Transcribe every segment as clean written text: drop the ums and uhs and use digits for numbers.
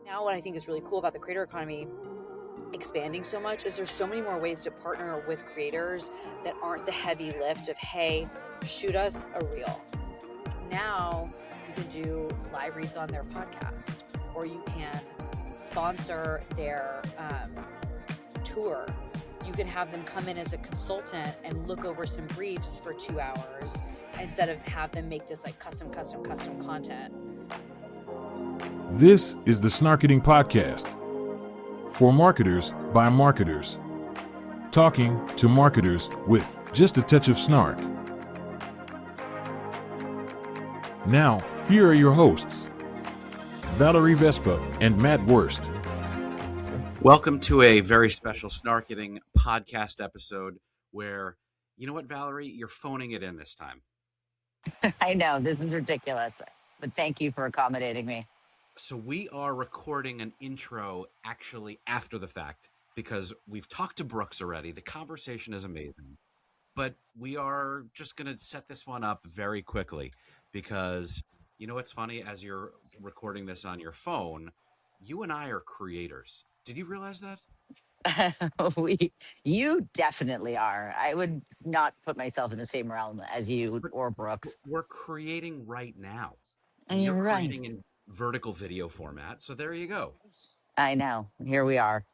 Now what I think is really cool about the creator economy expanding so much is there's so many more ways to partner with creators that aren't the heavy lift of, hey, shoot us a reel. Now you can do live reads on their podcast, or you can sponsor their tour. You can have them come in as a consultant and look over some briefs for 2 hours instead of have them make this like custom content. This is the Snarkiting Podcast. For marketers, by marketers. Talking to marketers with just a touch of snark. Now, here are your hosts, Valerie Vespa and Matt Wurst. Welcome to a very special Snarkiting Podcast episode where, you know what, Valerie, you're phoning it in this time. I know, this is ridiculous, but thank you for accommodating me. So we are recording an intro actually after the fact because we've talked to Brooks already. The conversation is amazing, but we are just going to set this one up very quickly because, you know what's funny? As you're recording this on your phone, you and I are creators. Did you realize that? You definitely are. I would not put myself in the same realm as you or Brooks. We're creating right now. And you're right. Creating in vertical video format. So there you go. I know. Here we are.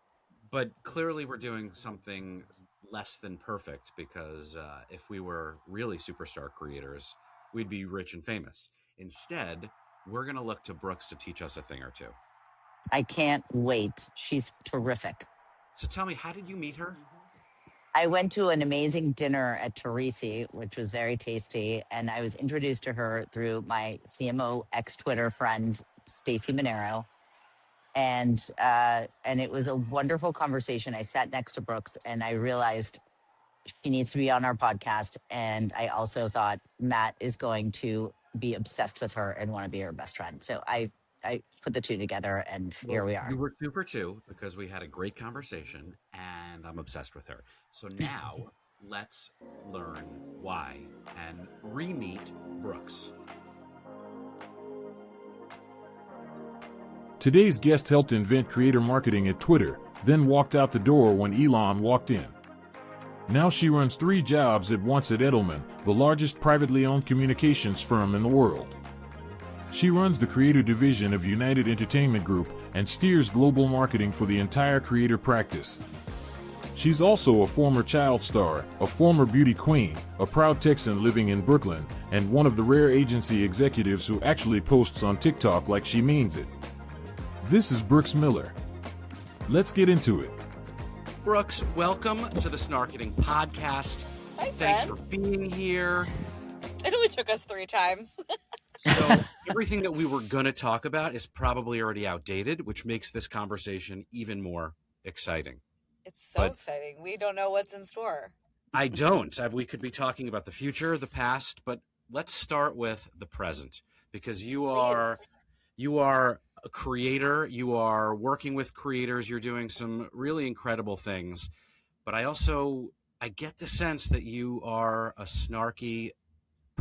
But clearly we're doing something less than perfect because if we were really superstar creators, we'd be rich and famous. Instead, we're going to look to Brooks to teach us a thing or two. I can't wait. She's terrific. So tell me, how did you meet her? I went to an amazing dinner at Teresi, which was very tasty, and I was introduced to her through my CMO ex-Twitter friend, Stacey Monero. And it was a wonderful conversation. I sat next to Brooks and I realized she needs to be on our podcast. And I also thought Matt is going to be obsessed with her and want to be her best friend. So I put the two together and here we are. You were super too, because we had a great conversation and I'm obsessed with her. So now let's learn why and re-meet Brooks. Today's guest helped invent creator marketing at Twitter, then walked out the door when Elon walked in. Now she runs 3 jobs at once at Edelman, the largest privately owned communications firm in the world. She runs the creator division of United Entertainment Group and steers global marketing for the entire creator practice. She's also a former child star, a former beauty queen, a proud Texan living in Brooklyn, and one of the rare agency executives who actually posts on TikTok like she means it. This is Brooks Miller. Let's get into it. Brooks, welcome to the Snarkiting Podcast. Hi, Thanks friends. for being here. It only took us 3 times. So everything that we were going to talk about is probably already outdated, which makes this conversation even more exciting. It's so exciting. We don't know what's in store. I don't. We could be talking about the future, the past, but let's start with the present because you are a creator. You are working with creators. You're doing some really incredible things. But I get the sense that you are a snarky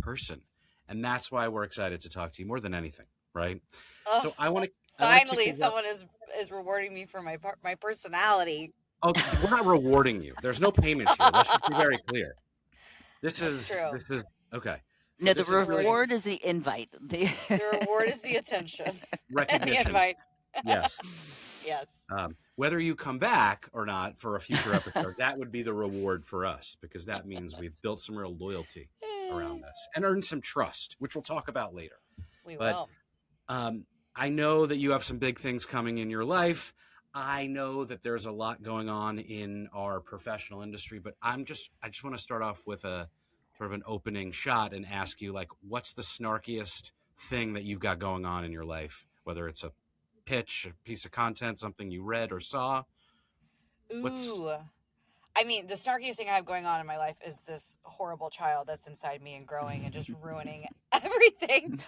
person. And that's why we're excited to talk to you more than anything, right? So I want to finally someone is rewarding me for my personality. Oh, we're not rewarding you. There's no payment here. Let's just be very clear. This is okay. So no, the reward is the invite. The reward is the attention. Recognition. The invite. Yes. Yes. Whether you come back or not for a future episode, that would be the reward for us because that means we've built some real loyalty around this and earned some trust, which we'll talk about later. We will. I know that you have some big things coming in your life. I know that there's a lot going on in our professional industry, but I just want to start off with a sort of an opening shot and ask you, like, what's the snarkiest thing that you've got going on in your life? Whether it's a pitch, a piece of content, something you read or saw. I mean, the snarkiest thing I have going on in my life is this horrible child that's inside me and growing and just ruining everything.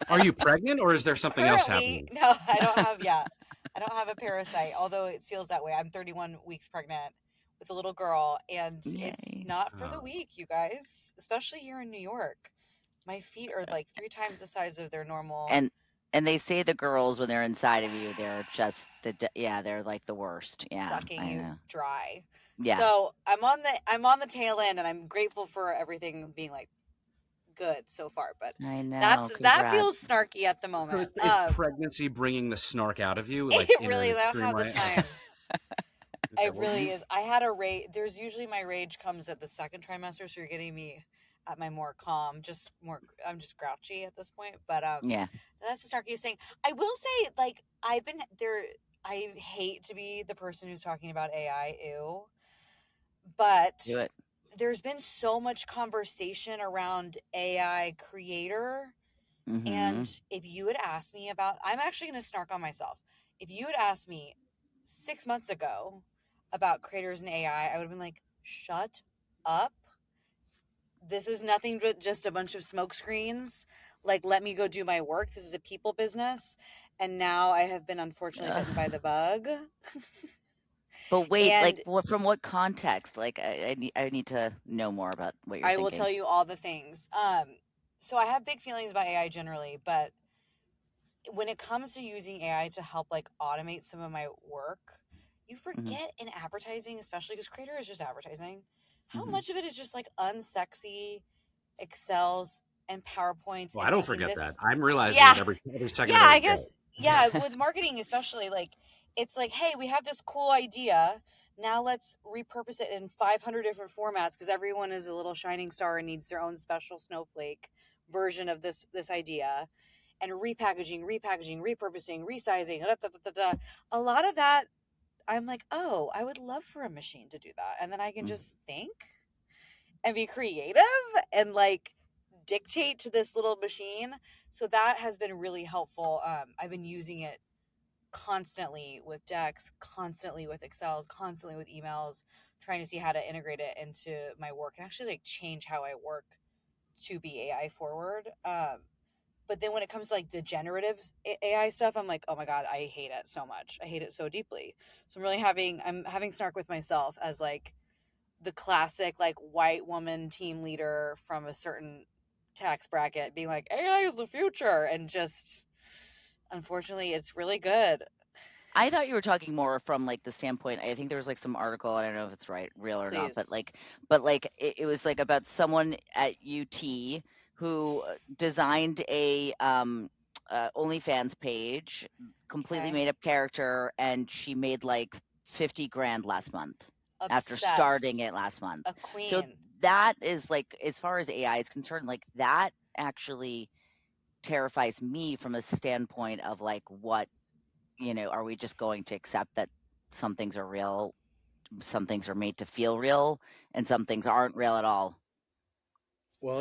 Are you pregnant or is there something else happening? No, I don't have a parasite, although it feels that way. I'm 31 weeks pregnant with a little girl, and it's not for the weak, you guys, especially here in New York. My feet are like 3 times the size of their normal And they say the girls, when they're inside of you, they're just they're like the worst. Yeah, sucking I you know. dry. Yeah. So I'm on the tail end, and I'm grateful for everything being like good so far. But I know. that feels Congrats. snarky at the So moment. it's pregnancy bringing the snark out of you, like It in really an don't extreme have the way. time. Okay, It well, really is. I had a rage. There's usually my rage comes at the second trimester, so you're getting me at my more calm, just more. I'm just grouchy at this point, but Yeah. that's the snarkiest thing. I will say, like I've been there. I hate to be the person who's talking about AI, ew, but Do it. there's been so much conversation around AI creator. Mm-hmm. And if you had asked me about, I'm actually going to snark on myself. If you had asked me 6 months ago about creators and AI, I would have been like, shut up. This is nothing but just a bunch of smoke screens. Like, let me go do my work. This is a people business. And now I have been unfortunately bitten by the bug. But wait, like, And from what context? Like, I need to know more about what you're I will thinking. tell you all the things. So I have big feelings about AI generally, but when it comes to using AI to help like automate some of my work, you forget in advertising, especially because creator is just advertising, how much of it is just like unsexy Excels and PowerPoints well, I and don't taking forget that. this. I'm realizing Yeah. it every second Yeah, of I every day. guess. Yeah, with marketing especially, like it's like, hey, we have this cool idea. Now let's repurpose it in 500 different formats because everyone is a little shining star and needs their own special snowflake version of this idea, and repurposing, resizing. Da, da, da, da, da. A lot of that, I'm like, oh, I would love for a machine to do that, and then I can just think and be creative and like dictate to this little machine. So that has been really helpful. I've been using it constantly with decks, constantly with Excels, constantly with emails, trying to see how to integrate it into my work and actually like change how I work to be AI forward. But then when it comes to like the generative AI stuff, I'm like, oh my God, I hate it so much. I hate it so deeply. So I'm having snark with myself as like the classic like white woman team leader from a certain tax bracket being like, AI is the future. And just, unfortunately, it's really good. I thought you were talking more from like the standpoint. I think there was like some article. I don't know if it's real or not, Please. but like it was like about someone at UT who designed a OnlyFans page, completely Okay. made up character, and she made like 50 grand last month after starting Obsessed. it last month. A So queen. that is like, as far as AI is concerned, like that actually terrifies me from a standpoint of like what, are we just going to accept that some things are real, some things are made to feel real, and some things aren't real at all? Well,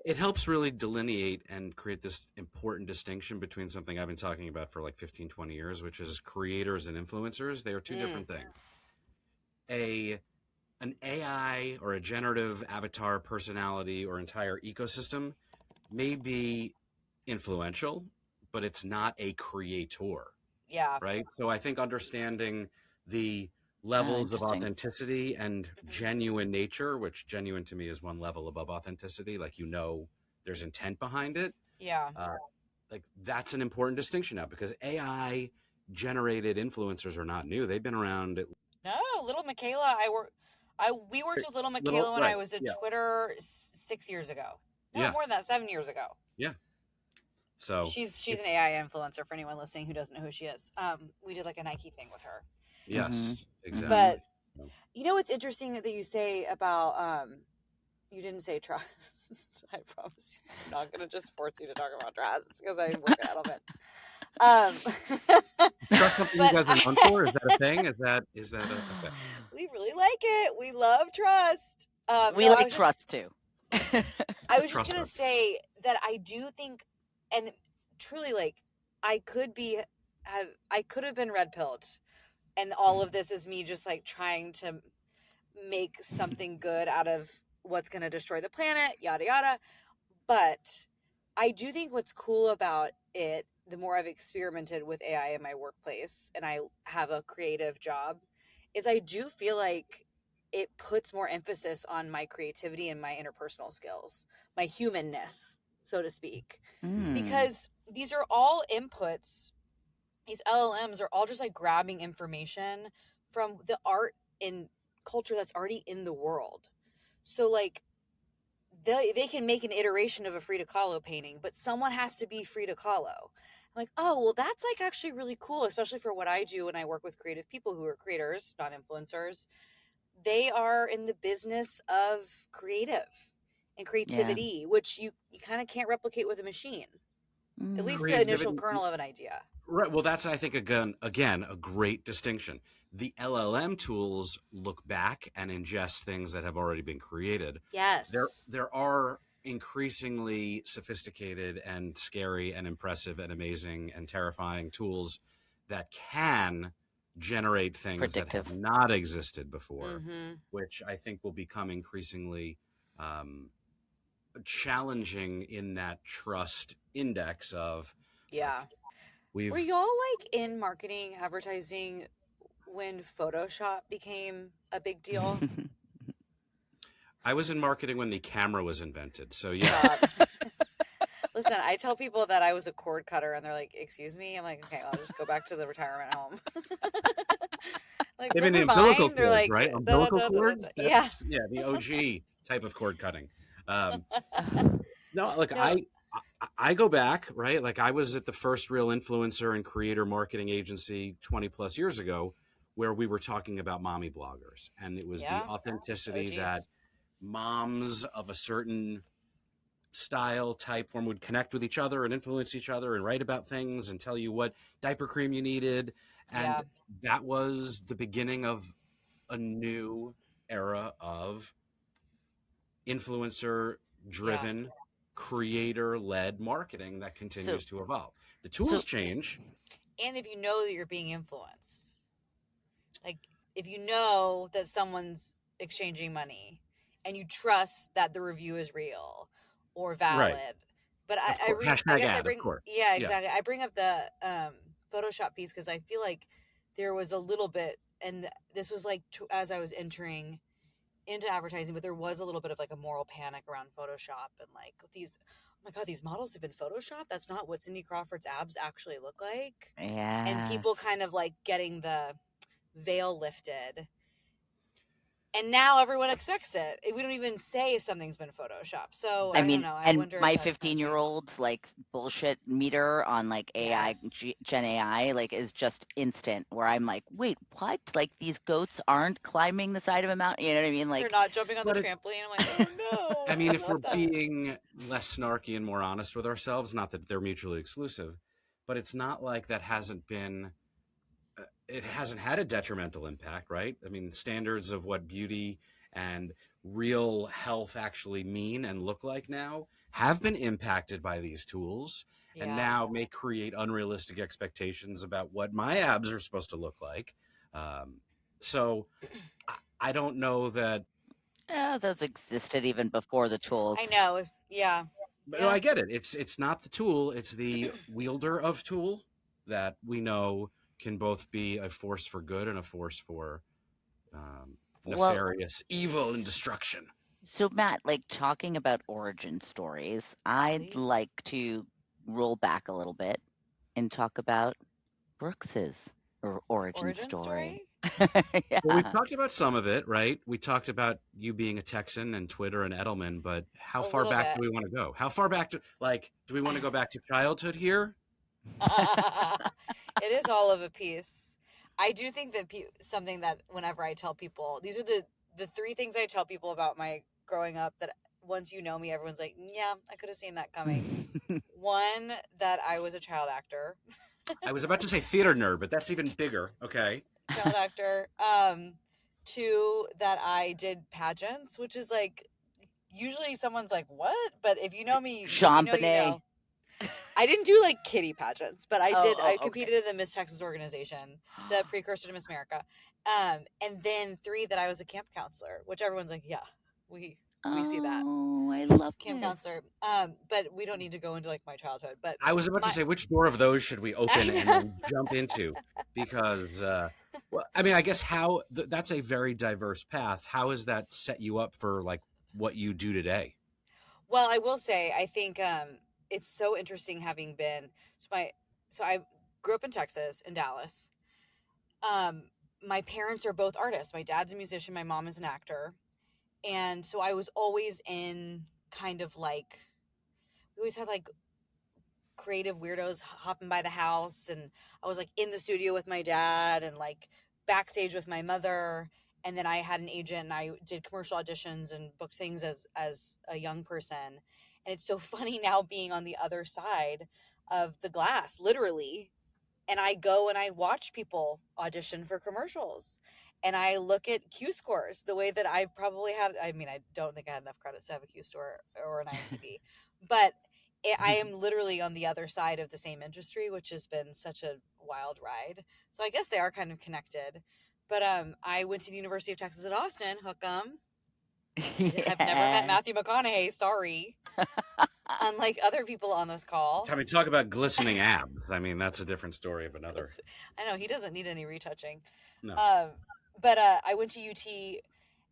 it helps really delineate and create this important distinction between something I've been talking about for like 15, 20 years, which is creators and influencers. They are two different things. An AI or a generative avatar personality or entire ecosystem may be influential, but it's not a creator, Yeah. right? So I think understanding the Oh, levels of interesting. authenticity and genuine nature, which genuine to me is one level above authenticity, like there's intent behind it. Yeah. Like that's an important distinction now because AI generated influencers are not new. They've been around No, little Michaela, we worked with little little, Michaela when I right? was at Yeah, Twitter 6 years ago. No, yeah, more than that, 7 years ago. yeah. So She's an AI influencer for anyone listening who doesn't know who she is. We did like a Nike thing with her. Mm-hmm. yes, exactly. Mm-hmm. But you know what's interesting that you say about you didn't say trust. I promise you, I'm not gonna just force you to talk about trust because I work at Edelman. Trust something you But guys are known for? Is that a thing? Is that a thing? we really like it. We love trust. We No, like trust too. I was just Trust gonna us. say that I do think, and truly, like I could have been red pilled, and all of this is me just like trying to make something good out of what's gonna destroy the planet, yada yada. But I do think what's cool about it, the more I've experimented with AI in my workplace and I have a creative job, is I do feel like it puts more emphasis on my creativity and my interpersonal skills, my humanness, so to speak. Mm. Because these are all inputs. These LLMs are all just like grabbing information from the art and culture that's already in the world. So like they can make an iteration of a Frida Kahlo painting, but someone has to be Frida Kahlo. I'm like, oh, well, that's like actually really cool, especially for what I do when I work with creative people who are creators, not influencers. They are in the business of creative and Yeah. creativity, which you kind of can't replicate with a machine. At least the initial Creativity. kernel of an idea. Right. Well, that's, I think, again, a great distinction. The LLM tools look back and ingest things that have already been created. Yes. There are increasingly sophisticated and scary and impressive and amazing and terrifying tools that can generate things that Predictive. have not existed before, Mm-hmm. which I think will become increasingly challenging in that trust index of, Yeah. we've Were y'all like in marketing, advertising when Photoshop became a big deal? I was in marketing when the camera was invented. So yes. Stop. Listen, I tell people that I was a cord cutter and they're like, excuse me? I'm like, okay, I'll just go back to the retirement home. Like, Even the remember umbilical Vine? They're cords, like, right? da, da, Umbilical da, da, cords? da. Yeah. That's, yeah, the OG type of cord cutting. No, like No. I go back, right? Like I was at the first real influencer and creator marketing agency 20 plus years ago where we were talking about mommy bloggers. And it was the Yeah. authenticity OGs. that moms of a certain style type form would connect with each other and influence each other and write about things and tell you what diaper cream you needed. And Yeah. that was the beginning of a new era of influencer driven, creator led marketing that continues to evolve. The tools So change. And if you know that you're being influenced, like if you know that someone's exchanging money and you trust that the review is real or valid. Right. But Of course. I Hashtag guess I ad, of bring, course. yeah, Yeah. exactly. I bring up the Photoshop piece because I feel like there was a little bit, and this was like as I was entering into advertising, but there was a little bit of like a moral panic around Photoshop and like these, oh my God, these models have been Photoshopped. That's not what Cindy Crawford's abs actually look like. And people yes. kind of like getting the veil lifted. And now everyone expects it. We don't even say if something's been photoshopped. So I I don't mean, know. I and wonder if my that's kind of 15-year-old's like bullshit meter on like AI, yes. Gen AI, like is just instant where I'm like, wait, what? Like these goats aren't climbing the side of a mountain. You know what I mean? They're Like, not jumping on the But trampoline. I'm like, oh no. I mean, if Not we're that. being less snarky and more honest with ourselves, not that they're mutually exclusive, but it's not like that hasn't been, it hasn't had a detrimental impact, right? I mean, standards of what beauty and real health actually mean and look like now have been impacted by these tools and Yeah. now may create unrealistic expectations about what my abs are supposed to look like. So I don't know that. those existed even before the tools. I know. Yeah. But no, I get it. It's not the tool; it's the wielder of tool that we know can both be a force for good and a force for Well, nefarious evil and destruction. so Matt, like talking about origin stories, I'd Please. like to roll back a little bit and talk about Brooks's origin story. Yeah. Well, we've talked about some of it, right? We talked about you being a Texan and Twitter and Edelman, but how A far little back bit. do we want to go? How far back do we want to go back to childhood here? It is all of a piece. I do think that something that whenever I tell people, these are the three things I tell people about my growing up that once you know me, everyone's like, yeah, I could have seen that coming. One, that I was a child actor. I was about to say theater nerd, but that's even bigger. Okay. Child actor. Two, that I did pageants, which is like, usually someone's like, what? But if you know me, if you know, you Champagne. know. I didn't do like kitty pageants, but I did. I okay. competed in the Miss Texas organization, the precursor to Miss America. And then three, that I was a camp counselor, which everyone's like, yeah, we see that. Oh, I love Camp it. counselor. But we don't need to go into like my childhood. But I was about to say, which door of those should we open and then jump into? Because, well, I mean, I guess that's a very diverse path. How has that set you up for like what you do today? well, I will say, I think it's so interesting having been so I grew up in Texas, in Dallas. My parents are both artists. My dad's a musician, my mom is an actor. And so I was always in kind of like, we always had like creative weirdos hopping by the house, and I was like in the studio with my dad and like backstage with my mother. And then I had an agent and I did commercial auditions and booked things as a young person. And it's so funny now being on the other side of the glass, literally, and I go and I watch people audition for commercials, and I look at Q scores the way that I probably had. I mean, I don't think I had enough credits to have a Q score or an IMDb, but I am literally on the other side of the same industry, which has been such a wild ride. So I guess they are kind of connected. But I went to the University of Texas at Austin. Hook 'em. I've never met Yeah. Matthew McConaughey. Sorry. Unlike other people on this call. I mean, talk about glistening abs. I mean, that's a different story of another. I know he doesn't need any retouching. No. But I went to UT,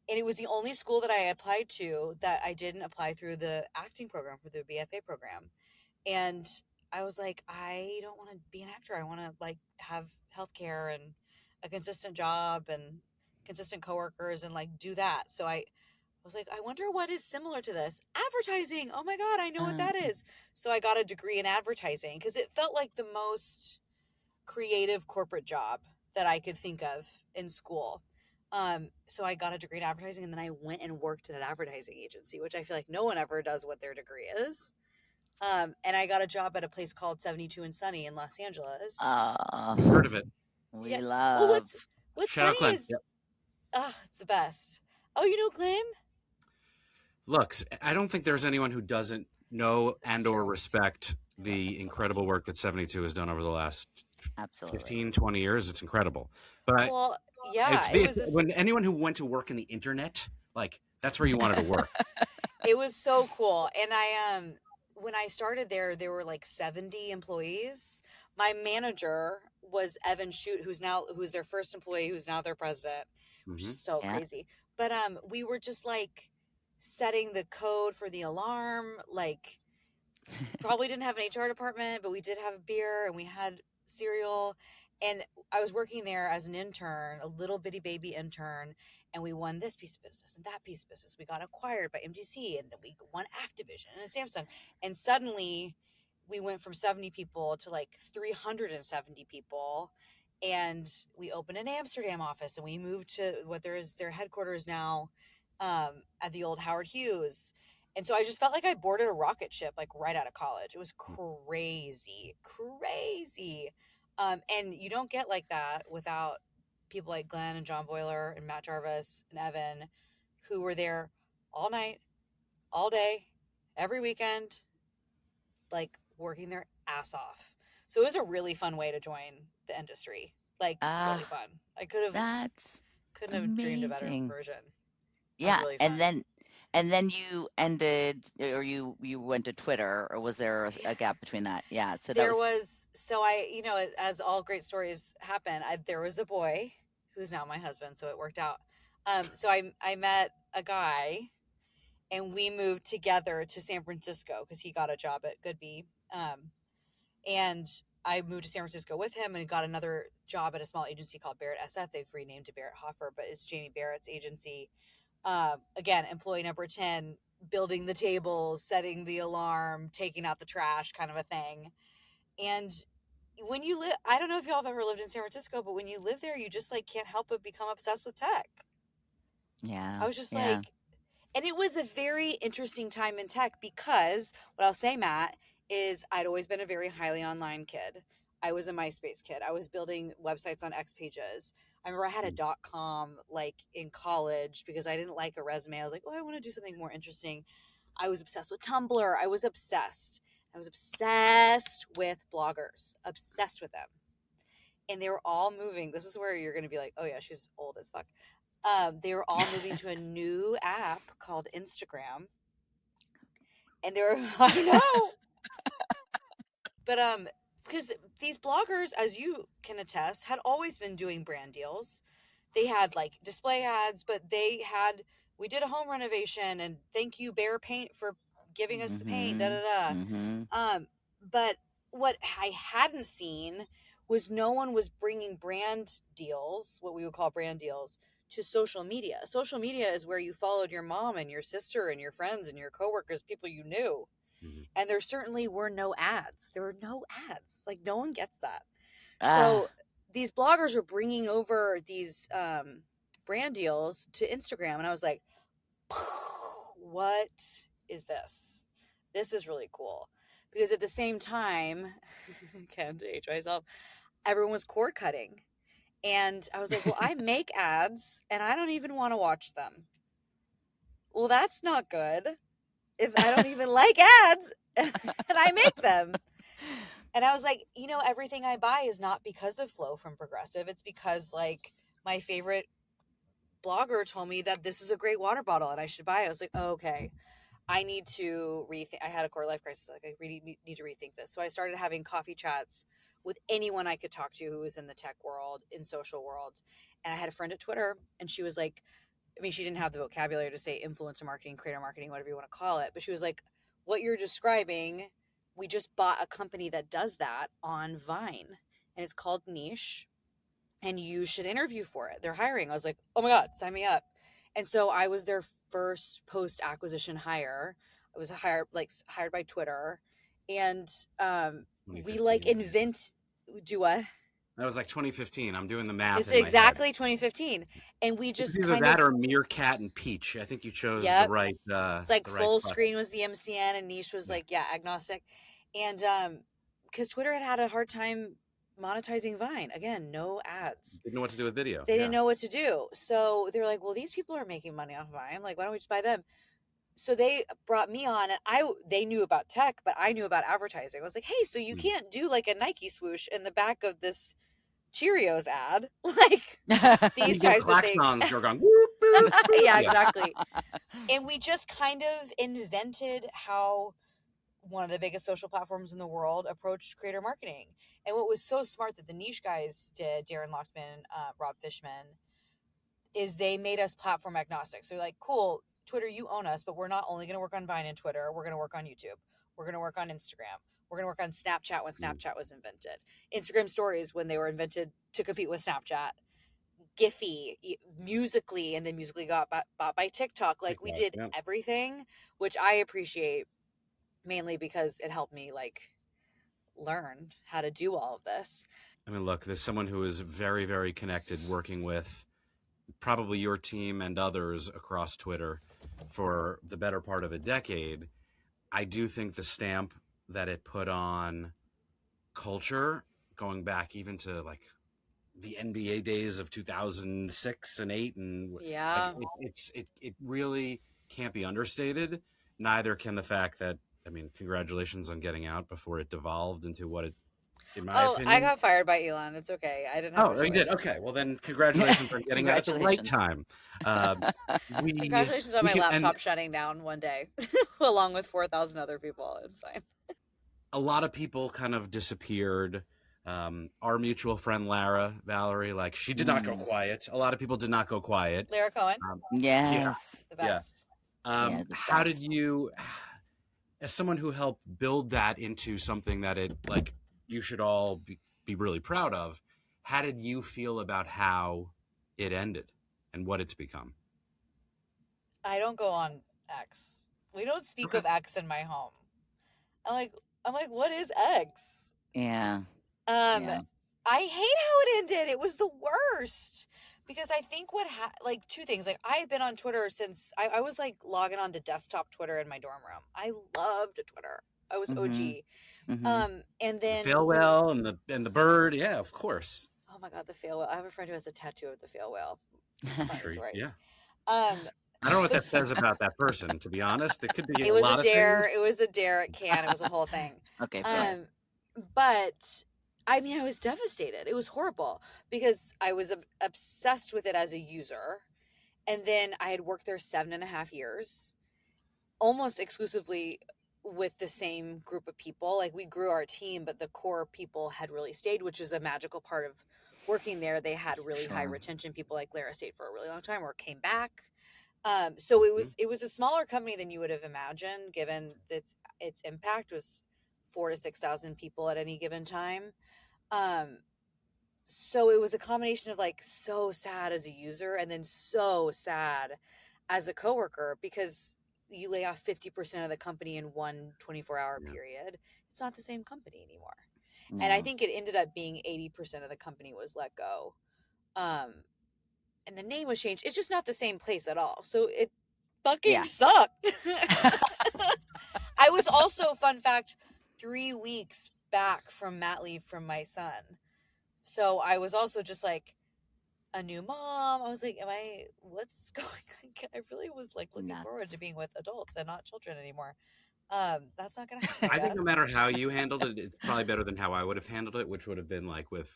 and it was the only school that I applied to that I didn't apply through the acting program, for the BFA program. And I was like, I don't want to be an actor. I want to like have healthcare and a consistent job and consistent coworkers and like do that. So I was like, I wonder what is similar to this. Advertising. Oh my God, I know what that is. So I got a degree in advertising because it felt like the most creative corporate job that I could think of in school. So I got a degree in advertising, and then I went and worked at an advertising agency, which I feel like no one ever does what their degree is. And I got a job at a place called 72 and Sunny in Los Angeles. We've heard of it. We Yeah. love. Well, what's Shout out funny Glenn. is, Yep. it's the best. Oh, you know Glenn? Look, I don't think there's anyone who doesn't know and or true. respect the incredible work that 72 has done over the last Absolutely. 15, 20 years. It's incredible. But Well, yeah, it was this, when anyone who went to work in the internet, like that's where you wanted to work. it was so cool. And I when I started there were like 70 employees. My manager was Evan Shute, who's their first employee, who's now their president, which is so Yeah. crazy. But we were just like setting the code for the alarm. Like, probably didn't have an HR department, but we did have beer and we had cereal. And I was working there as an intern, a little bitty baby intern, and we won this piece of business and that piece of business. We got acquired by MDC, and then we won Activision and Samsung. And suddenly we went from 70 people to like 370 people. And we opened an Amsterdam office, and we moved to what their headquarters now, at the old Howard Hughes. And so I just felt like I boarded a rocket ship like right out of college. It was crazy. And you don't get like that without people like Glenn and John Boyler and Matt Jarvis and Evan, who were there all night, all day, every weekend, like working their ass off. So it was a really fun way to join the industry. Like, really fun. I couldn't have dreamed a better amazing. version. Yeah, Really and fun. then you ended, or you went to Twitter, or was there a gap between that? Yeah, so that so I, as all great stories happen, there was a boy who's now my husband, so it worked out. So I met a guy, and we moved together to San Francisco because he got a job at Goodby. And I moved to San Francisco with him and got another job at a small agency called Barrett SF. They've renamed to Barrett Hoffer, but it's Jamie Barrett's agency. Again, employee number 10, building the tables, setting the alarm, taking out the trash, kind of a thing. And when you live, I don't know if y'all have ever lived in San Francisco, but when you live there, you just like can't help but become obsessed with tech. Yeah. I was just yeah. like, and it was a very interesting time in tech because what I'll say, Matt, is I'd always been a very highly online kid. I was a MySpace kid. I was building websites on X Pages. I remember I had a .com like in college because I didn't like a resume. I was like, oh, I want to do something more interesting. I was obsessed with Tumblr. I was obsessed with bloggers, obsessed with them. And they were all moving. This is where you're going to be like, oh yeah, she's old as fuck. They were all moving to a new app called Instagram. And they were, I know. But because these bloggers, as you can attest, had always been doing brand deals. They had like display ads, but we did a home renovation and thank you Behr Paint for giving us the paint, da da da. Mm-hmm. But what I hadn't seen was no one was bringing brand deals, what we would call brand deals, to social media. Social media is where you followed your mom and your sister and your friends and your coworkers, people you knew. Mm-hmm. And there certainly were no ads. There were no ads. Like, no one gets that. Ah, So these bloggers were bringing over these brand deals to Instagram. And I was like, what is this? This is really cool. Because at the same time, can't age myself, everyone was cord cutting. And I was like, well, I make ads and I don't even want to watch them. Well, that's not good if I don't even like ads and I make them. And I was like, you know, everything I buy is not because of Flo from Progressive. It's because, like, my favorite blogger told me that this is a great water bottle and I should buy it. I was like, oh, okay. I need to rethink. I had a core life crisis. Like, I really need to rethink this. So I started having coffee chats with anyone I could talk to who was in the tech world, in social world. And I had a friend at Twitter, and she was like, I mean, she didn't have the vocabulary to say influencer marketing, creator marketing, whatever you want to call it. But she was like, what you're describing, we just bought a company that does that on Vine, and it's called Niche, and you should interview for it. They're hiring. I was like, oh my God, sign me up. And so I was their first post acquisition hire. I was hired by Twitter, and we like 2015. do what? That was like 2015. I'm doing the math It's in my head. exactly 2015, and we It was just either kind that of, or Meerkat and Peach. I think you chose the yep. right. It's like The right full class. screen was the MCN, and Niche was Yeah. like, yeah, agnostic. And because Twitter had a hard time monetizing Vine. Again, no ads. Didn't know what to do with video. They didn't know what to do. So they were like, well, these people are making money off Vine. Like, why don't we just buy them? So they brought me on, and they knew about tech, but I knew about advertising. I was like, hey, so you can't do like a Nike swoosh in the back of this Cheerios ad, like these You get types of things. klaxons, you're going, whoop, boop, boop. Yeah, exactly. And we just kind of invented how one of the biggest social platforms in the world approached creator marketing. And what was so smart that the Niche guys did, Darren Lochtman, Rob Fishman, is they made us platform agnostic. So they're like, cool, Twitter, you own us, but we're not only going to work on Vine and Twitter. We're going to work on YouTube. We're going to work on Instagram. We're going to work on Snapchat when Snapchat was invented. Instagram stories when they were invented to compete with Snapchat. Giphy, Musically, and then Musically got bought by TikTok. Like, we did everything, which I appreciate mainly because it helped me like learn how to do all of this. I mean, look, there's someone who is very, very connected, working with probably your team and others across Twitter for the better part of a decade. I do think the stamp that it put on culture, going back even to like the NBA days of 2006 and 8, and Yeah. like, it really can't be understated. Neither can the fact that, I mean, congratulations on getting out before it devolved into what it, in my opinion. I got fired by Elon. It's okay. I didn't have a choice. You did? Okay. Well, then congratulations on getting out at the right time. Congratulations on my laptop shutting down one day, along with 4,000 other people. It's fine. A lot of people kind of disappeared. Our mutual friend Valerie, like, she did not go quiet. A lot of people did not go quiet. Lara Cohen. Yes. The best. The how best. did you, as someone who helped build that into something that it, like, you should all be really proud of, how did you feel about how it ended and what it's become? I don't go on X. We don't speak of X in my home. I'm like, what is X? Yeah. I hate how it ended. It was the worst. Because I think like two things. Like, I've been on Twitter since I was like logging on to desktop Twitter in my dorm room. I loved Twitter. I was OG. And then the fail whale and the bird. Yeah, of course. Oh my God, the fail whale. I have a friend who has a tattoo of the fail whale. Yeah. I don't know what that says about that person, to be honest. It could be it was lot a dare. of things. It was a dare at Cannes. It was a whole thing. Okay. But I mean, I was devastated. It was horrible because I was obsessed with it as a user. And then I had worked there 7.5 years, almost exclusively with the same group of people. Like, we grew our team, but the core people had really stayed, which is a magical part of working there. They had really high retention. People like Lara stayed for a really long time or came back. So it was a smaller company than you would have imagined, given its impact was 4 to 6,000 people at any given time. Um, so it was a combination of like so sad as a user and then so sad as a coworker, because you lay off 50% of the company in one 24-hour Yeah. period. It's not the same company anymore. And I No. think it ended up being 80% of the company was let go. Um, and the name was changed. It's just not the same place at all. So it fucking Yeah. sucked. I was also, fun fact, 3 weeks back from mat leave from my son. So I was also just like a new mom. I was like, what's going on? I really was like looking forward Nuts. to being with adults and not children anymore. That's not going to happen, I I guess. think no matter how you handled it, it's probably better than how I would have handled it, which would have been like with,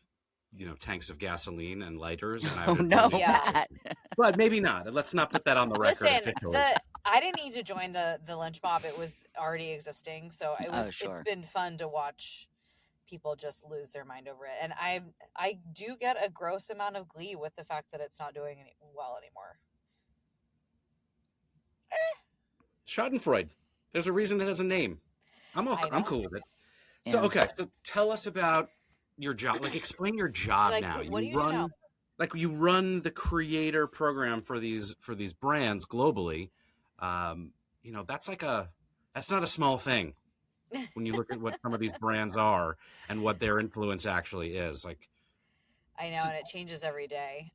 tanks of gasoline and lighters, and I Oh would have no, told you. Yeah. Matt. But maybe not. Let's not put that on the record Listen, officially. I didn't need to join the lynch mob. It was already existing. So Oh, it's sure. been fun to watch people just lose their mind over it. And I do get a gross amount of glee with the fact that it's not doing well anymore. Schadenfreude. There's a reason it has a name. I'm know. cool with it. So Yeah. okay, so tell us about your job. Like, explain your job Like, now. what do you do now? Like, you run the creator program for these brands globally. That's that's not a small thing when you look at what some of these brands are and what their influence actually is. Like, I know, and it changes every day.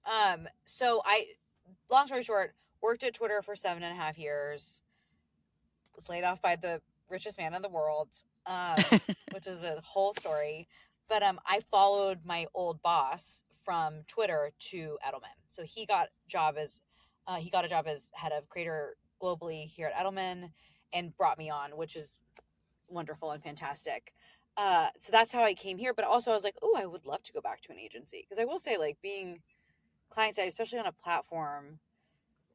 So long story short, worked at Twitter for 7.5 years, was laid off by the richest man in the world, which is a whole story. But I followed my old boss from Twitter to Edelman. So he got a job as head of creator globally here at Edelman, and brought me on, which is wonderful and fantastic. So that's how I came here. But also I was like, oh, I would love to go back to an agency, because I will say, like, being client side, especially on a platform,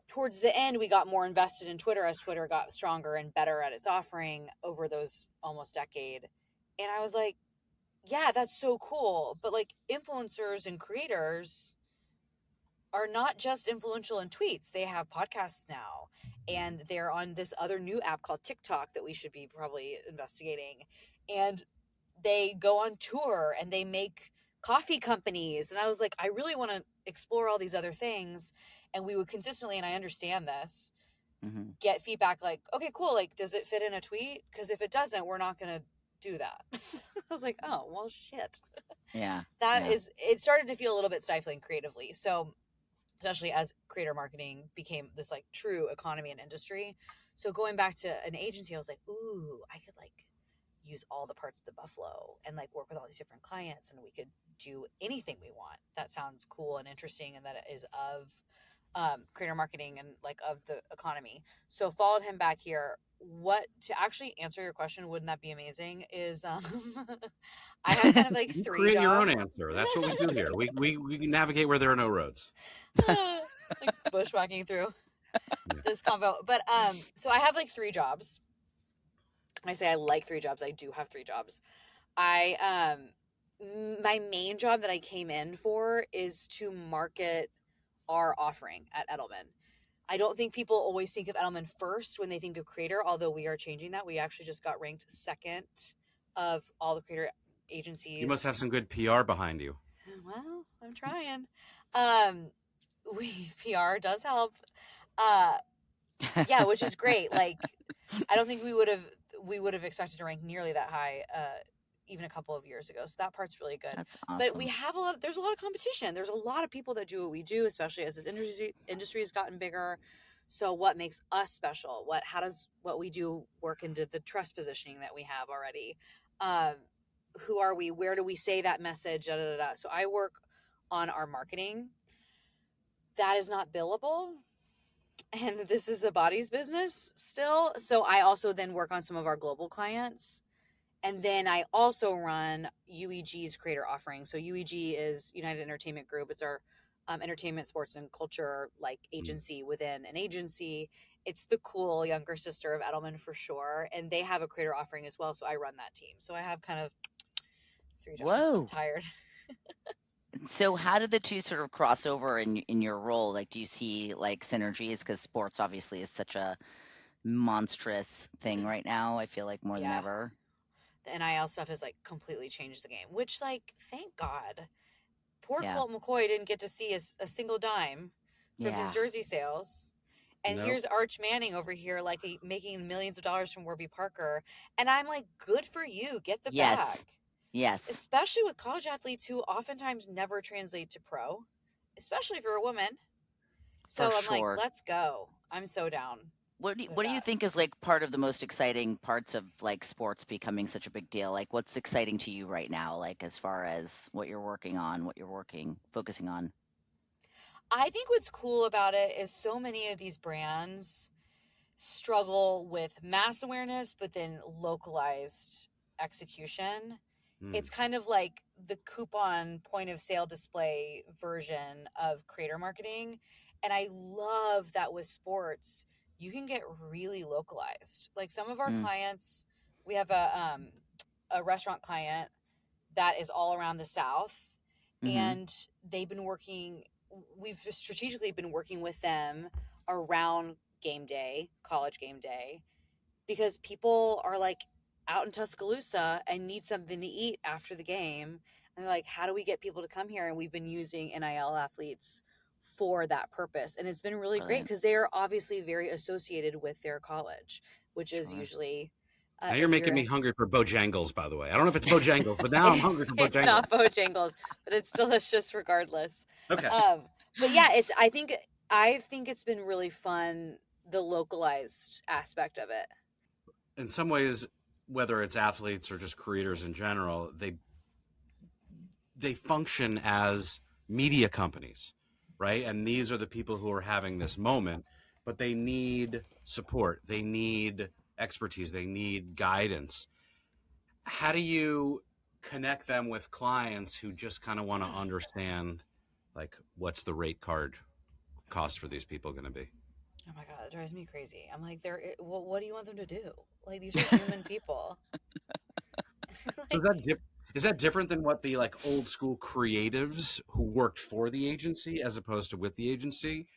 towards the end we got more invested in Twitter as Twitter got stronger and better at its offering over those almost decade. And I was like, yeah, that's so cool. But like, influencers and creators are not just influential in tweets. They have podcasts now, and they're on this other new app called TikTok that we should be probably investigating. And they go on tour and they make coffee companies. And I was like, I really want to explore all these other things. And we would consistently, and I understand this, get feedback like, okay, cool. Like, does it fit in a tweet? Because if it doesn't, we're not going to do that. I was like, oh, well, shit. Yeah. It started to feel a little bit stifling creatively. So, especially as creator marketing became this like true economy and industry. So going back to an agency, I was like, ooh, I could like use all the parts of the buffalo and like work with all these different clients, and we could do anything we want. That sounds cool and interesting, and that it is of creator marketing and like of the economy. So followed him back here. What, to actually answer your question, wouldn't that be amazing, is I have kind of like you 3 create jobs. your own answer. That's what we do here. We navigate where there are no roads. Like bushwhacking through this convo. But so I have like 3 jobs. When I say I like 3 jobs, I do have 3 jobs. My main job that I came in for is to market our offering at Edelman. I don't think people always think of Edelman first when they think of creator, although we are changing that. We actually just got ranked 2nd of all the creator agencies. You must have some good PR behind you. Well, I'm trying. PR does help. Yeah, which is great. Like, I don't think we would have expected to rank nearly that high even a couple of years ago. So that part's really good. That's awesome. But there's a lot of competition. There's a lot of people that do what we do, especially as this industry has gotten bigger. So what makes us special? How does what we do work into the trust positioning that we have already? Who are we? Where do we say that message? Da, da, da, da. So I work on our marketing. That is not billable. And this is a bodies business still. So I also then work on some of our global clients. And then I also run UEG's creator offering. So UEG is United Entertainment Group. It's our entertainment, sports, and culture like agency within an agency. It's the cool younger sister of Edelman for sure. And they have a creator offering as well. So I run that team. So I have kind of 3 jobs. Whoa. I'm tired. So how did the two sort of cross over in your role? Like, do you see like synergies? Because sports obviously is such a monstrous thing right now. I feel like more than Yeah. ever. The NIL stuff has like completely changed the game, which, like, thank God. Poor Yeah. Colt McCoy didn't get to see a single dime from his Yeah. jersey sales. And No. here's Arch Manning over here, like, making millions of dollars from Warby Parker. And I'm like, good for you. Get the bag. Yes. Yes. Especially with college athletes who oftentimes never translate to pro, especially if you're a woman. For So I'm like, sure. let's go. I'm so down What do you, with what do you that. think is like part of the most exciting parts of like sports becoming such a big deal? Like what's exciting to you right now, like as far as what you're working on, what you're focusing on? I think what's cool about it is so many of these brands struggle with mass awareness, but then localized execution. Hmm. It's kind of like the coupon point of sale display version of creator marketing. And I love that with sports, you can get really localized. Like some of our Mm, clients, we have a restaurant client that is all around the South, mm-hmm. and they've been working. We've strategically been working with them around game day, college game day, because people are like out in Tuscaloosa and need something to eat after the game. And they're like, how do we get people to come here? And we've been using NIL athletes for that purpose. And it's been really great Brilliant. because they are obviously very associated with their college, which is Sure. usually, Now you're if making me you're, hungry for Bojangles, by the way. I don't know if it's Bojangles, but now I'm hungry for it's Bojangles. not Bojangles, but it's delicious regardless. Okay. But yeah, I think it's been really fun, the localized aspect of it. In some ways, whether it's athletes or just creators in general, they function as media companies, right? And these are the people who are having this moment, but they need support, they need expertise, they need guidance. How do you connect them with clients who just kind of want to understand, like, what's the rate card cost for these people going to be? Oh my God, that drives me crazy. I'm like, what do you want them to do? Like, these are human people. So Like, is that different than what the like old school creatives who worked for the agency as opposed to with the agency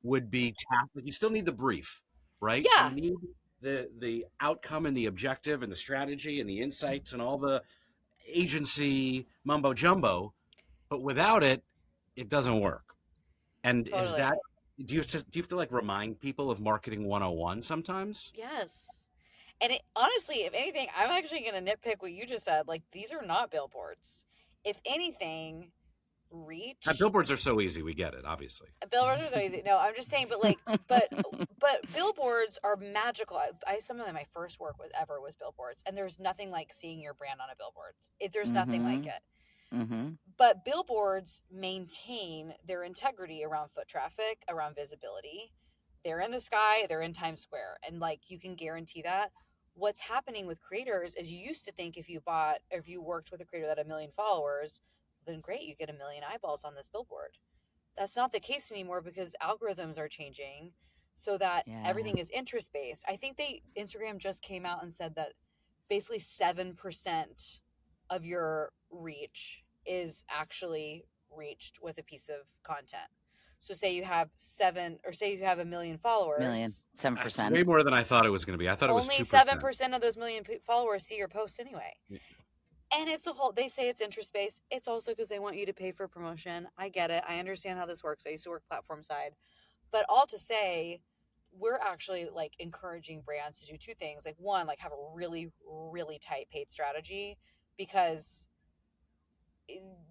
would be tasked? Like you still need the brief, right? So yeah, you need the outcome and the objective and the strategy and the insights and all the agency mumbo jumbo, but without it, it doesn't work. And is totally. that do you have to like remind people of marketing 101 sometimes? Yes. And honestly, if anything, I'm actually going to nitpick what you just said. Like, these are not billboards. If anything, reach. Billboards are so easy, we get it, obviously. Billboards are so easy. No, I'm just saying, but like, but billboards are magical. Some of them, my first work with ever was billboards, and there's nothing like seeing your brand on a billboard. There's nothing like Mm-hmm. it. Mm-hmm. But billboards maintain their integrity around foot traffic, around visibility. They're in the sky, they're in Times Square, and like you can guarantee that. What's happening with creators is you used to think if you worked with a creator that had 1 million followers, then great, you get 1 million eyeballs on this billboard. That's not the case anymore because algorithms are changing so that Yeah. everything is interest based. I think Instagram just came out and said that basically 7% of your reach is actually reached with a piece of content. So say you have 1 million Million. followers, That's 7%. way more than I thought it was going to be. I thought it was only 2%. 7% of those million followers see your post anyway. And it's they say it's interest based. It's also because they want you to pay for promotion. I get it. I understand how this works. I used to work platform side. But all to say, we're actually like encouraging brands to do two things. Like one, like have a really, really tight paid strategy because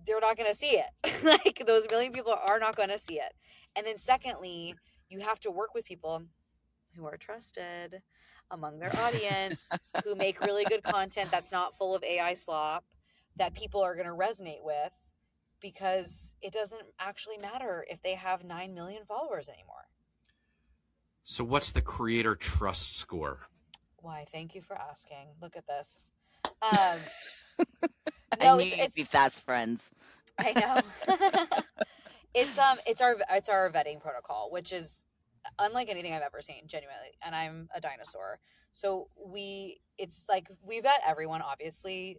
they're not going to see it. Like those 1 million people are not going to see it. And then secondly, you have to work with people who are trusted among their audience, who make really good content that's not full of AI slop, that people are going to resonate with, because it doesn't actually matter if they have 9 million followers anymore. So what's the creator trust score? Why, thank you for asking. Look at this. I No, knew you'd be fast friends. I know. It's our vetting protocol, which is unlike anything I've ever seen, genuinely. And I'm a dinosaur. So it's like we vet everyone, obviously.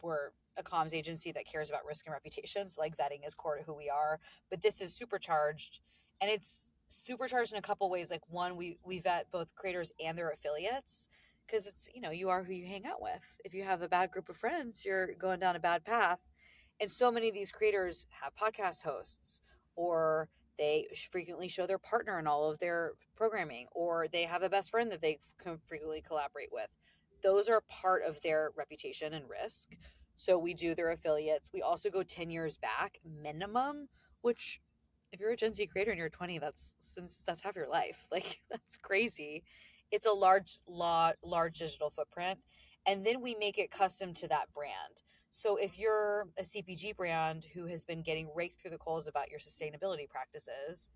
We're a comms agency that cares about risk and reputation. So like vetting is core to who we are, but this is supercharged, and it's supercharged in a couple ways. Like one, we vet both creators and their affiliates, because it's, you are who you hang out with. If you have a bad group of friends, you're going down a bad path. And so many of these creators have podcast hosts, or they frequently show their partner in all of their programming, or they have a best friend that they frequently collaborate with. Those are part of their reputation and risk. So we do their affiliates. We also go 10 years back minimum, which if you're a Gen Z creator and you're 20, that's half your life. Like, that's crazy. It's a large digital footprint. And then we make it custom to that brand. So if you're a CPG brand who has been getting raked through the coals about your sustainability practices,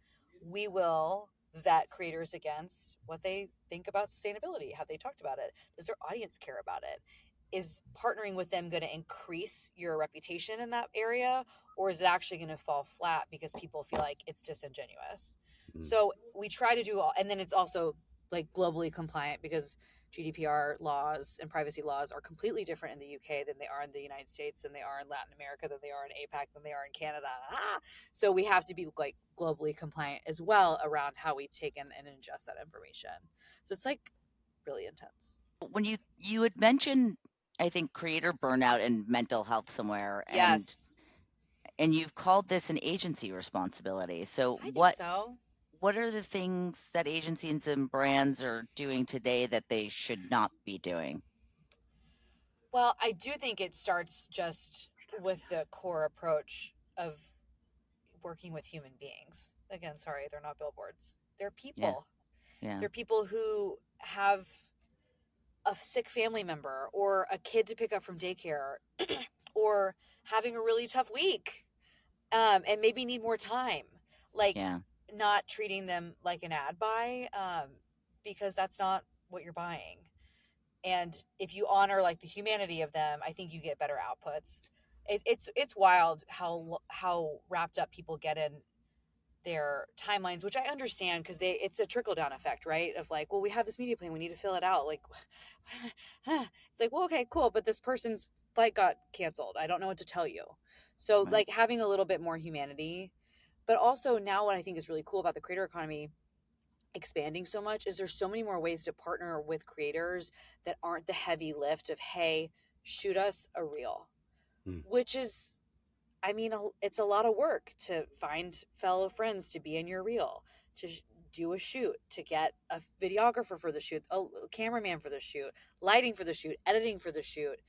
we will vet creators against what they think about sustainability. Have they talked about it? Does their audience care about it? Is partnering with them going to increase your reputation in that area, or is it actually going to fall flat because people feel like it's disingenuous? So we try to do all, and then it's also like globally compliant, because GDPR laws and privacy laws are completely different in the UK than they are in the United States, than they are in Latin America, than they are in APAC, than they are in Canada. So we have to be like globally compliant as well around how we take in and ingest that information. So it's like really intense. When you had mentioned, I think, creator burnout and mental health somewhere, Yes, and you've called this an agency responsibility. So I think so. what are the things that agencies and brands are doing today that they should not be doing? Well, I do think it starts just with the core approach of working with human beings. Again, sorry, they're not billboards. They're Yeah. people. Yeah. They're people who have a sick family member, or a kid to pick up from daycare, or having a really tough week, and maybe need more time. Like, Yeah. not treating them like an ad buy, because that's not what you're buying. And if you honor like the humanity of them, I think you get better outputs. It's wild how wrapped up people get in their timelines, which I understand, because it's a trickle down effect, right? Of like, well, we have this media plan, we need to fill it out. Like, it's like, well, okay, cool, but this person's flight got canceled. I don't know what to tell you. So Right. like having a little bit more humanity, but also now what I think is really cool about the creator economy expanding so much is there's so many more ways to partner with creators that aren't the heavy lift of, hey, shoot us a reel, which is, I mean, it's a lot of work to find fellow friends to be in your reel, to do a shoot, to get a videographer for the shoot, a cameraman for the shoot, lighting for the shoot, editing for the shoot,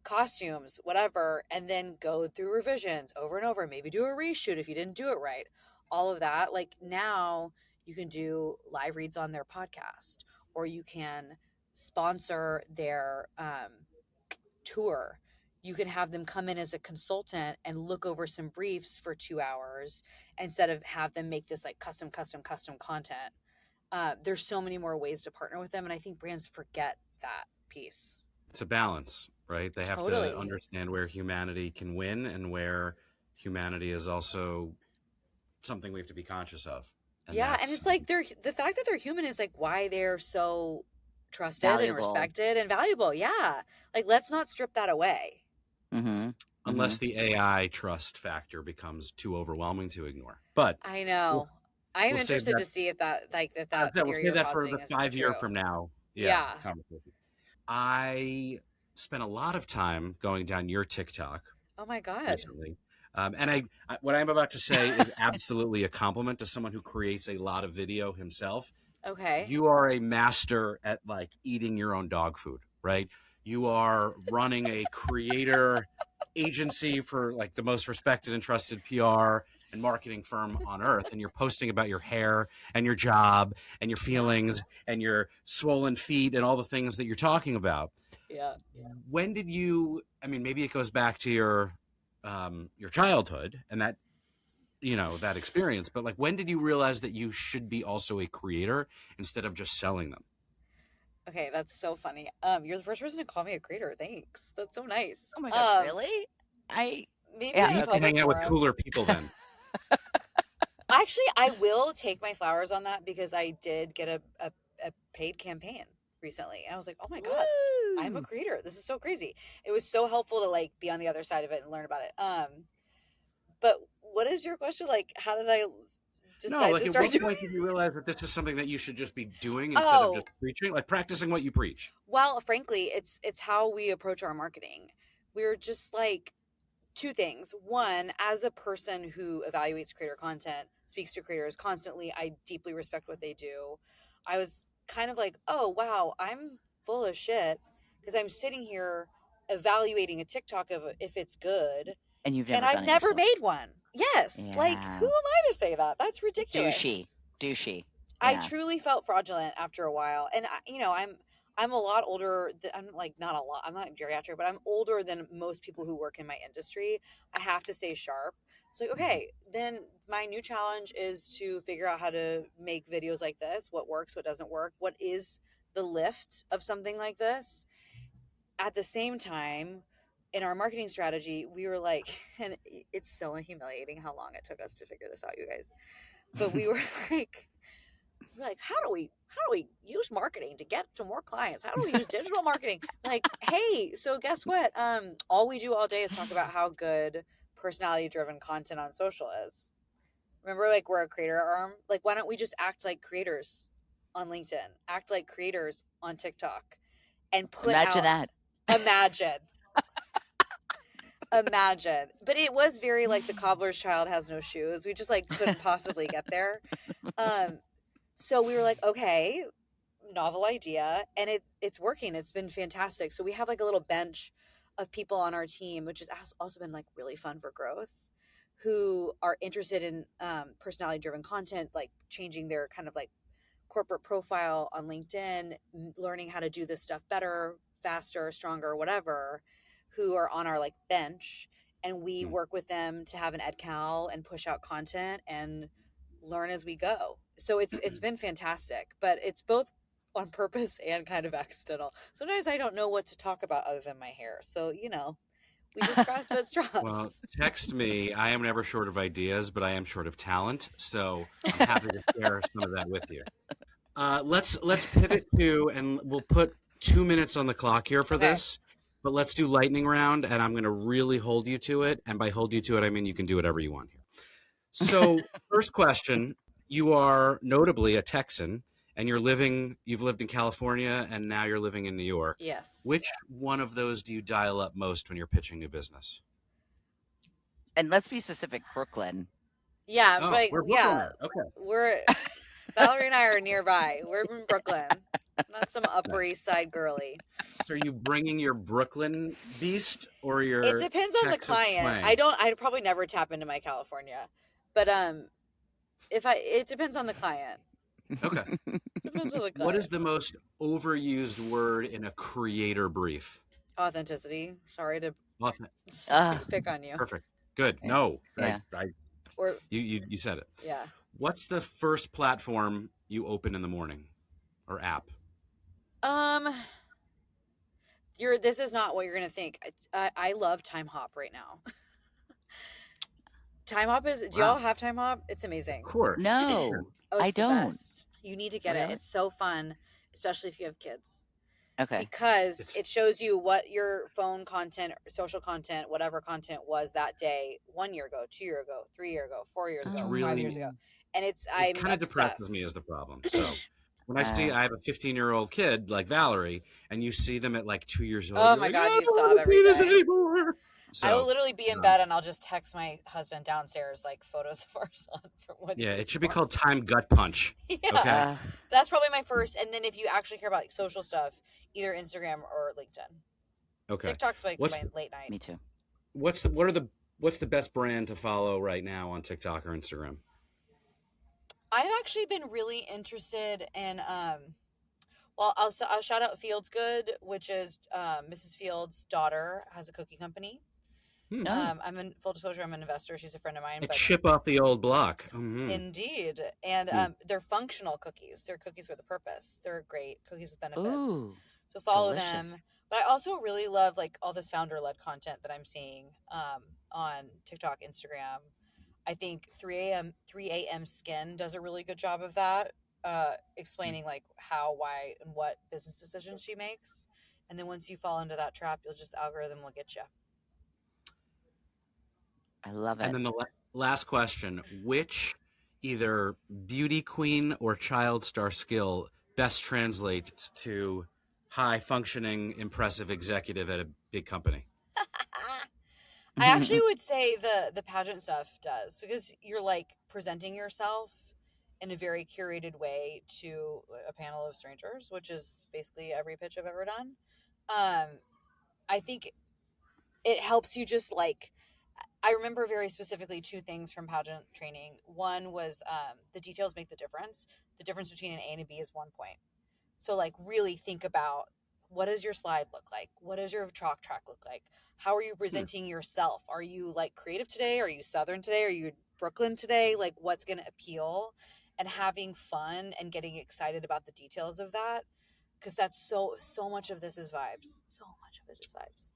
costumes, whatever, and then go through revisions over and over, maybe do a reshoot if you didn't do it right. All of that. Like, now you can do live reads on their podcast, or you can sponsor their tour. You can have them come in as a consultant and look over some briefs for 2 hours, instead of have them make this like custom content. There's so many more ways to partner with them, and I think brands forget that piece. It's a balance, right? They have to Totally. understand where humanity can win and where humanity is also something we have to be conscious of. And Yeah, and it's like the fact that they're human is like why they're so trusted and Valuable. respected and valuable. Yeah. Like, let's not strip that away. Mm-hmm. unless the AI trust factor becomes too overwhelming to ignore. But I know. I'm we'll save interested that- to see if that we'll theory say you're that for positing the is 5 year true. from now. Yeah. Conversation. I spent a lot of time going down your TikTok Oh my God. recently. And I what I'm about to say is absolutely a compliment to someone who creates a lot of video himself. Okay. You are a master at like eating your own dog food, right? You are running a creator agency for like the most respected and trusted PR and marketing firm on earth, and you're posting about your hair and your job and your feelings and your swollen feet and all the things that you're talking about. Yeah. When did you, I mean, maybe it goes back to your childhood and that, that experience, but like, when did you realize that you should be also a creator instead of just selling them? Okay, that's so funny. You're the first person to call me a creator. Thanks. That's so nice. Oh my God, really? Maybe Yeah, in You a need to public hang out with forum. cooler people then. Actually, I will take my flowers on that, because I did get a paid campaign recently, and I was like, oh my God, I'm a creator. This is so crazy. It was so helpful to like be on the other side of it and learn about it. But what is your question? Like, how did I No, decide like to at start what doing? point did you realize that this is something that you should just be doing instead of Oh, just preaching? Like practicing what you preach. well, frankly, it's how we approach our marketing. We're just like two things. One, as a person who evaluates creator content, speaks to creators constantly, I deeply respect what they do. I was kind of like, oh, wow, I'm full of shit because I'm sitting here evaluating a TikTok of if it's good And you've and never I've done it never yourself. made one. Yes. Like, who Yeah. am I to say that? That's ridiculous. Douchey. I Yeah. truly felt fraudulent after a while. And I'm a lot older. I'm like not a lot. I'm not geriatric, but I'm older than most people who work in my industry. I have to stay sharp. It's like, okay, then my new challenge is to figure out how to make videos like this. What works, what doesn't work, what is the lift of something like this. At the same time, in our marketing strategy, we were like, and it's so humiliating how long it took us to figure this out, you guys. But we were like, how do we use marketing to get to more clients? How do we use digital marketing? Like, hey, so guess what? All we do all day is talk about how good personality driven content on social is. Remember, like, we're a creator arm. Like, why don't we just act like creators on LinkedIn, act like creators on TikTok, and put Imagine out that. imagine. But it was very like the cobbler's child has no shoes. We just like couldn't possibly get there. So we were like, okay, novel idea, and it's working. It's been fantastic. So we have like a little bench of people on our team, which has also been like really fun for growth, who are interested in personality driven content, like changing their kind of like corporate profile on LinkedIn, learning how to do this stuff better, faster, stronger, whatever, who are on our like bench, and we work with them to have an ed cal and push out content and learn as we go. So it's been fantastic, but it's both on purpose and kind of accidental. Sometimes I don't know what to talk about other than my hair. So, we just grasp at straws. Well, text me. I am never short of ideas, but I am short of talent. So I'm happy to share some of that with you. Let's pivot to, and we'll put 2 minutes on the clock here for this. But let's do lightning round, and I'm going to really hold you to it. And by hold you to it, I mean you can do whatever you want here. So, first question: you are notably a Texan, and you've lived in California, and now you're living in New York. Yes. Which one of those do you dial up most when you're pitching new business? And let's be specific, Brooklyn. Yeah, Oh, but we're yeah, okay. Valerie and I are nearby. We're in Brooklyn, not some Upper East Side girly. So are you bringing your Brooklyn beast or your? It depends on the Texas client. twang? I'd probably never tap into my California, but it depends on the client. Okay. Depends on the client. What is the most overused word in a creator brief? Authenticity. Sorry to pick on you. Perfect. Good. Yeah. No. Yeah. You said it. Yeah. What's the first platform you open in the morning or app? This is not what you're gonna think. I love Time Hop right now. Time Hop is. Do y'all have Time Hop? It's amazing. Of course. No, I don't. Best. You need to get it. Really? It's so fun, especially if you have kids. Okay. Because it shows you what your phone content, social content, whatever content was that day, 1 year ago, 2 year ago, 3 year ago, 4 years ago, 5 years ago. And it kind of depresses me as the problem. So when I have a 15-year-old kid like Valerie, and you see them at like 2 years old. Oh my God, you sob every day. So, I will literally be in bed and I'll just text my husband downstairs like photos of our son from when he was it should be born. called Time Gut Punch. Yeah. Okay. That's probably my first. And then if you actually care about like social stuff, either Instagram or LinkedIn. Okay. TikTok's like my late night. Me too. What's the best brand to follow right now on TikTok or Instagram? I've actually been really interested in I'll shout out Fields Good, which is Mrs. Fields' daughter has a cookie company. I'm in full disclosure, I'm an investor. She's a friend of mine. A chip off the old block. Mm-hmm. Indeed. And they're functional cookies. They're cookies with a purpose. They're great cookies with benefits. Ooh, so follow them. But I also really love like all this founder-led content that I'm seeing on TikTok, Instagram. I think 3 a.m. Skin does a really good job of that, explaining like how, why, and what business decisions she makes. And then once you fall into that trap, algorithm will get you. I love it. And then the last question, which either beauty queen or child star skill best translates to high functioning, impressive executive at a big company? I actually would say the pageant stuff does, because you're like presenting yourself in a very curated way to a panel of strangers, which is basically every pitch I've ever done. I think it helps you just like, I remember very specifically 2 things from pageant training. One was the details make the difference. The difference between an A and a B is 1 point. So like really think about, what does your slide look like? What does your talk track look like? How are you presenting yourself? Are you like creative today? Are you Southern today? Are you Brooklyn today? Like what's going to appeal? And having fun and getting excited about the details of that. Because that's so much of this is vibes. So much of it is vibes.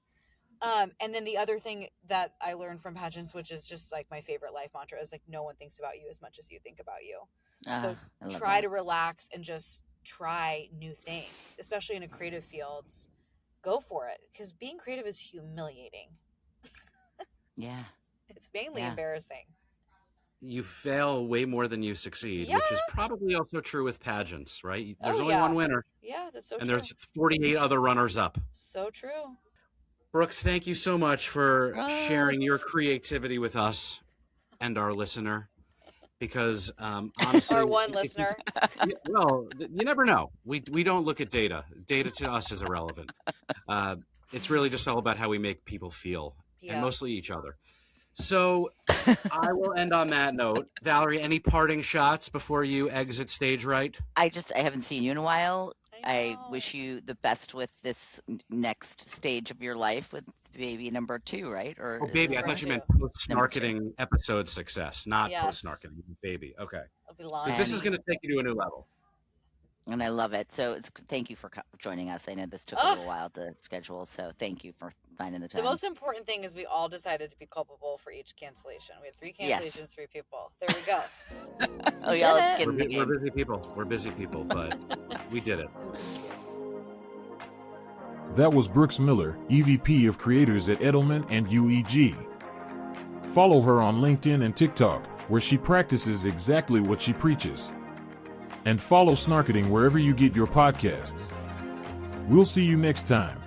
And then the other thing that I learned from pageants, which is just like my favorite life mantra, is like, no one thinks about you as much as you think about you. So try to relax and just try new things, especially in a creative field. Go for it, because being creative is humiliating. Yeah. It's mainly embarrassing. You fail way more than you succeed, which is probably also true with pageants, right? There's only one winner. Yeah, that's so and true. There's 48 other runners up. So true. Brooks, thank you so much for sharing your creativity with us and our listener. Because honestly, our one listener. Well, you never know. We don't look at data. Data to us is irrelevant. It's really just all about how we make people feel, and mostly each other. So I will end on that note. Valerie, any parting shots before you exit stage right? I haven't seen you in a while. I wish you the best with this next stage of your life with baby number 2, right? Or baby, I thought you meant post-snarketing episode success, not post-snarketing baby. Okay. Because this is going to take you to a new level. And I love it. So thank you for joining us. I know this took a little while to schedule, so thank you for finding the time. The most important thing is we all decided to be culpable for each cancellation. We had 3 cancellations, 3 people. There we go. Oh, y'all just getting the game. We're busy people. We're busy people, but we did it. That was Brooks Miller, EVP of Creators at Edelman and UEG. Follow her on LinkedIn and TikTok, where she practices exactly what she preaches. And follow Snarketing wherever you get your podcasts. We'll see you next time.